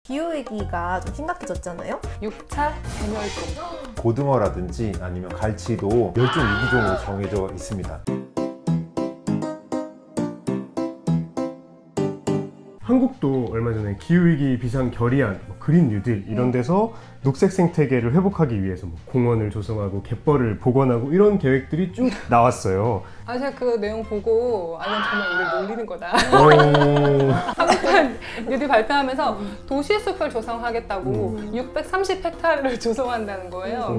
기후위기가 좀 심각해졌잖아요. 6차 대멸종. 고등어라든지 아니면 갈치도 멸종 위기종으로 정해져 있습니다. 한국도 얼마 전에 기후위기 비상 결의안, 그린 뉴딜 이런 데서 녹색 생태계를 회복하기 위해서 공원을 조성하고 갯벌을 복원하고 이런 계획들이 쭉 나왔어요. 아, 제가 그 내용 보고 이건 정말 우리 놀리는 거다. 한국판 뉴딜 발표하면서 도시 숲을 조성하겠다고 630헥타르를 조성한다는 거예요.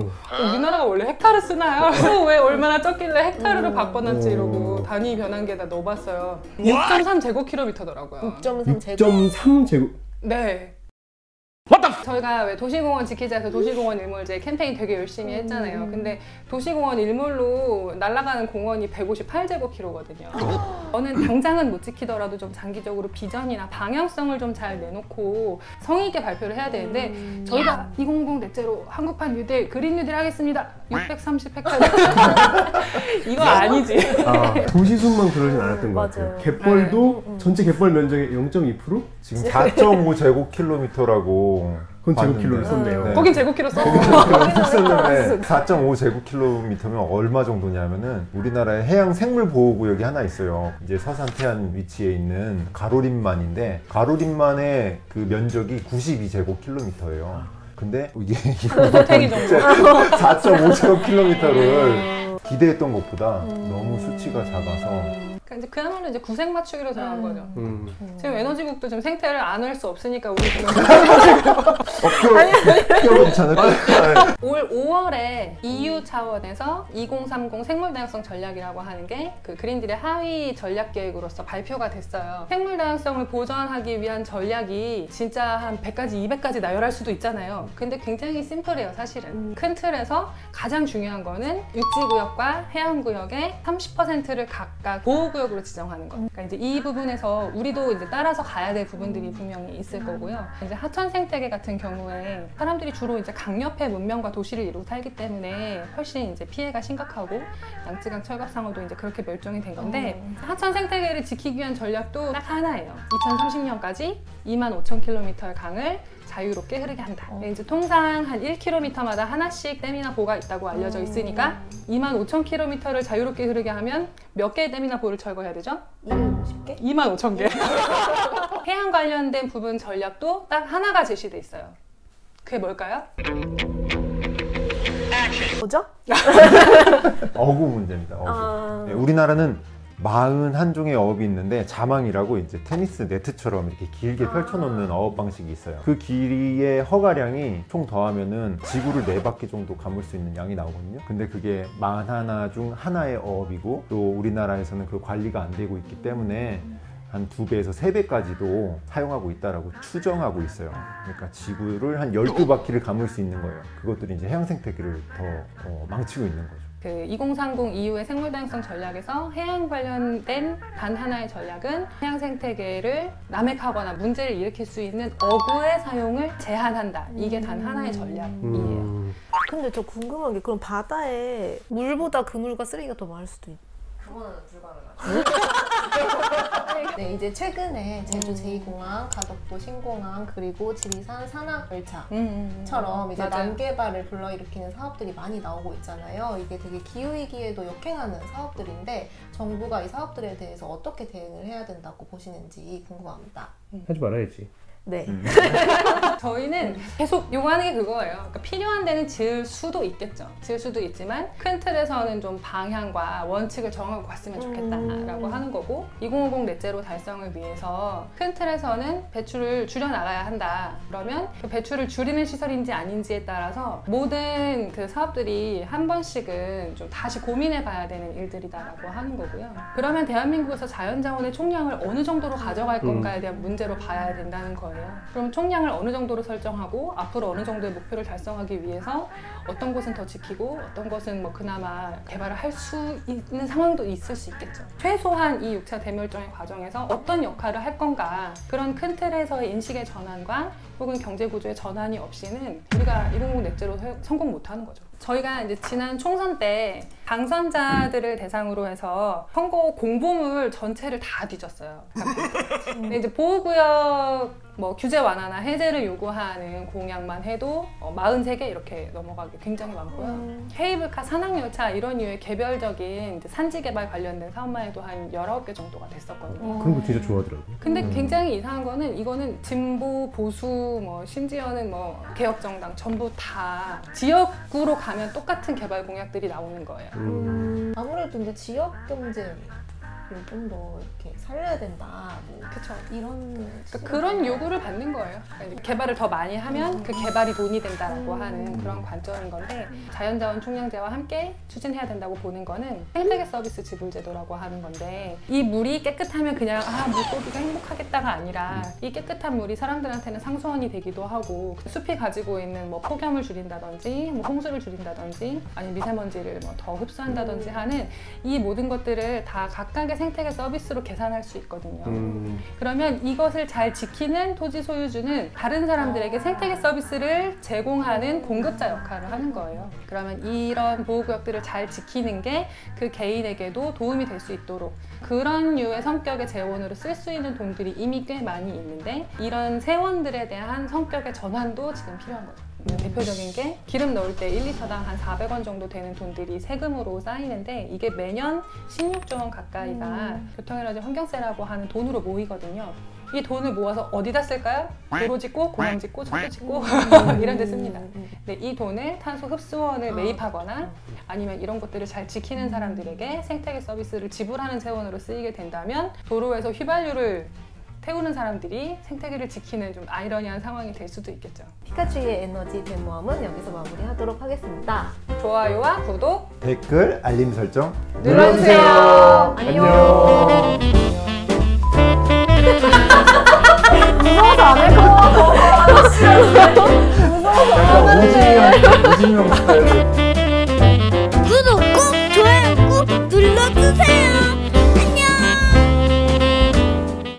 우리나라가 원래 헥타르 쓰나요? 그래서 왜 얼마나 적길래 헥타르로 바꿔놨지 이러고 단위 변환기에다 넣어봤어요. 6.3제곱킬로미터더라고요. 6.3제곱. 네. 저희가 왜 도시공원 지키자에서 도시공원 일몰제 캠페인 되게 열심히 했잖아요. 근데 도시공원 일몰로 날아가는 공원이 158제곱킬로거든요. 저는 당장은 못 지키더라도 좀 장기적으로 비전이나 방향성을 좀 잘 내놓고 성의 있게 발표를 해야 되는데 저희가 2050 넷제로 한국판 뉴딜, 그린 뉴딜 하겠습니다. 630헥타르. 이거 아니지. 도시숲만 그러진 않았던 것 같아요. 갯벌도 전체 갯벌 면적의 0.2%? 지금 4.5제곱킬로미터라고 그건 제곱킬로를 썼네요. 네. 거긴 제곱킬로 써. 썼는데 4.5제곱킬로미터면 얼마 정도냐면은 우리나라의 해양 생물보호구역이 하나 있어요. 이제 서산 태안 위치에 있는 가로림만인데 가로림만의 그 면적이 92제곱킬로미터예요. 근데 이게 4.5제곱킬로미터를 기대했던 것보다 너무 수치가 작아서 그러니까 이제 그야말로 이제 구색 맞추기로 들어간 거죠. 지금 에너지국도 지금 생태를 안 할 수 없으니까 우리 지금 괜찮을까? 올 5월에 EU 차원에서 2030 생물다양성 전략이라고 하는 게 그 그린딜의 하위 전략 계획으로서 발표가 됐어요. 생물다양성을 보전하기 위한 전략이 진짜 한 100가지, 200가지 나열할 수도 있잖아요. 근데 굉장히 심플해요, 사실은. 큰 틀에서 가장 중요한 거는 육지구역과 해양구역의 30%를 각각 보호구역으로 지정하는 거. 그러니까 이제 이 부분에서 우리도 이제 따라서 가야 될 부분들이 분명히 있을 거고요. 이제 하천 생태계 같은 경우에 사람들이 주로 이제 강옆의 문명과 도시를 이루고 살기 때문에 훨씬 이제 피해가 심각하고 양쯔강 철갑상어도 이제 그렇게 멸종이 된 건데 하천 생태계를 지키기 위한 전략도 딱 하나예요. 2030년까지 25,000km의 강을 자유롭게 흐르게 한다. 이제 통상 한 1km마다 하나씩 댐이나 보가 있다고 알려져 있으니까 25,000km를 자유롭게 흐르게 하면 몇 개의 댐이나 보를 철거해야 되죠? 250개? 25,000개. 해양 관련된 부분 전략도 딱 하나가 제시돼 있어요. 그게 뭘까요? 뭐죠? 어구 문제입니다. 어구. 네, 우리나라는 41종의 어업이 있는데 자망이라고 이제 테니스 네트처럼 이렇게 길게 펼쳐놓는 어업 방식이 있어요. 그 길이의 허가량이 총 더하면은 지구를 4바퀴 정도 감을 수 있는 양이 나오거든요. 근데 그게 41 중 하나의 어업이고 또 우리나라에서는 그 관리가 안 되고 있기 때문에 한 2배에서 3배까지도 사용하고 있다라고 추정하고 있어요. 그러니까 지구를 한 12바퀴를 감을 수 있는 거예요. 그것들이 이제 해양 생태계를 더 망치고 있는 거죠. 그 2030 이후의 생물다양성 전략에서 해양 관련된 단 하나의 전략은 해양 생태계를 남획하거나 문제를 일으킬 수 있는 어구의 사용을 제한한다. 이게 단 하나의 전략이에요. 근데 저 궁금한 게 그럼 바다에 물보다 그물과 쓰레기가 더 많을 수도 있고 그거는 불가능하죠. 네, 이제 최근에 제주 제2공항, 가덕도 신공항, 그리고 지리산 산악열차처럼 이제 맞아요. 남개발을 불러일으키는 사업들이 많이 나오고 있잖아요. 이게 되게 기후위기에도 역행하는 사업들인데 정부가 이 사업들에 대해서 어떻게 대응을 해야 된다고 보시는지 궁금합니다. 하지 말아야지. 네. 저희는 계속 요구하는 게 그거예요. 그러니까 필요한 데는 지을 수도 있겠죠. 지을 수도 있지만 큰 틀에서는 좀 방향과 원칙을 정하고 갔으면 좋겠다라고 하는 거고 2050 넷제로 달성을 위해서 큰 틀에서는 배출을 줄여나가야 한다. 그러면 그 배출을 줄이는 시설인지 아닌지에 따라서 모든 그 사업들이 한 번씩은 좀 다시 고민해 봐야 되는 일들이다라고 하는 거고요. 그러면 대한민국에서 자연자원의 총량을 어느 정도로 가져갈 건가에 대한 문제로 봐야 된다는 거예요. 그럼 총량을 어느 정도로 설정하고 앞으로 어느 정도의 목표를 달성하기 위해서 어떤 곳은 더 지키고 어떤 것은 뭐 그나마 개발을 할 수 있는 상황도 있을 수 있겠죠. 최소한 이 6차 대멸종의 과정에서 어떤 역할을 할 건가 그런 큰 틀에서의 인식의 전환과 혹은 경제 구조의 전환이 없이는 우리가 2050 넷제로 성공 못하는 거죠. 저희가 이제 지난 총선 때 당선자들을 대상으로 해서 선거 공보물 전체를 다 뒤졌어요. 근데 이제 보호구역 뭐 규제 완화나 해제를 요구하는 공약만 해도 43개 이렇게 넘어가기 굉장히 많고요. 케이블카, 산악열차 이런 류의 개별적인 이제 산지 개발 관련된 사업만 해도 한 19개 정도가 됐었거든요. 그런 거 진짜 좋아하더라고요. 근데 굉장히 이상한 거는 이거는 진보, 보수, 뭐 심지어는 뭐 개혁정당 전부 다 지역구로 가면 똑같은 개발 공약들이 나오는 거예요. 아무래도 이제 지역 경제를 좀 더 이렇게 살려야 된다. 뭐 그쵸. 이런 그런 요구를 받는 거예요. 그러니까 개발을 더 많이 하면 그 개발이 돈이 된다라고 하는 그런 관점인 건데 자연자원 총량제와 함께 추진해야 된다고 보는 거는 생태계 서비스 지불 제도라고 하는 건데 이 물이 깨끗하면 그냥 물고기가 행복하겠다가 아니라 이 깨끗한 물이 사람들한테는 상수원이 되기도 하고 숲이 가지고 있는 뭐 폭염을 줄인다든지 뭐 홍수를 줄인다든지 아니면 미세먼지를 뭐 더 흡수한다든지 하는 이 모든 것들을 다 각각의 생태계 서비스로 계산할 수 있거든요. 그러면 이것을 잘 지키는 토지 소유주는 다른 사람들에게 생태계 서비스를 제공하는 공급자 역할을 하는 거예요. 그러면 이런 보호구역들을 잘 지키는 게 그 개인에게도 도움이 될 수 있도록 그런 류의 성격의 재원으로 쓸 수 있는 돈들이 이미 꽤 많이 있는데 이런 세원들에 대한 성격의 전환도 지금 필요한 거죠. 대표적인 게 기름 넣을 때 1리터당 한 400원 정도 되는 돈들이 세금으로 쌓이는데 이게 매년 16조 원 가까이가 교통에너지 환경세라고 하는 돈으로 모이거든요. 이 돈을 모아서 어디다 쓸까요? 도로 짓고, 공항 짓고, 철도 짓고 이런 데 씁니다. 근데 이 돈을 탄소 흡수원을 매입하거나 아니면 이런 것들을 잘 지키는 사람들에게 생태계 서비스를 지불하는 세원으로 쓰이게 된다면 도로에서 휘발유를 태우는 사람들이 생태계를 지키는 좀 아이러니한 상황이 될 수도 있겠죠. 피카츄의 에너지 대모험은 여기서 마무리하도록 하겠습니다. 좋아요와 구독, 댓글, 알림 설정 눌러주세요. 안녕. 무서워서 안 할 것 같아. 약간 오진영 스타일로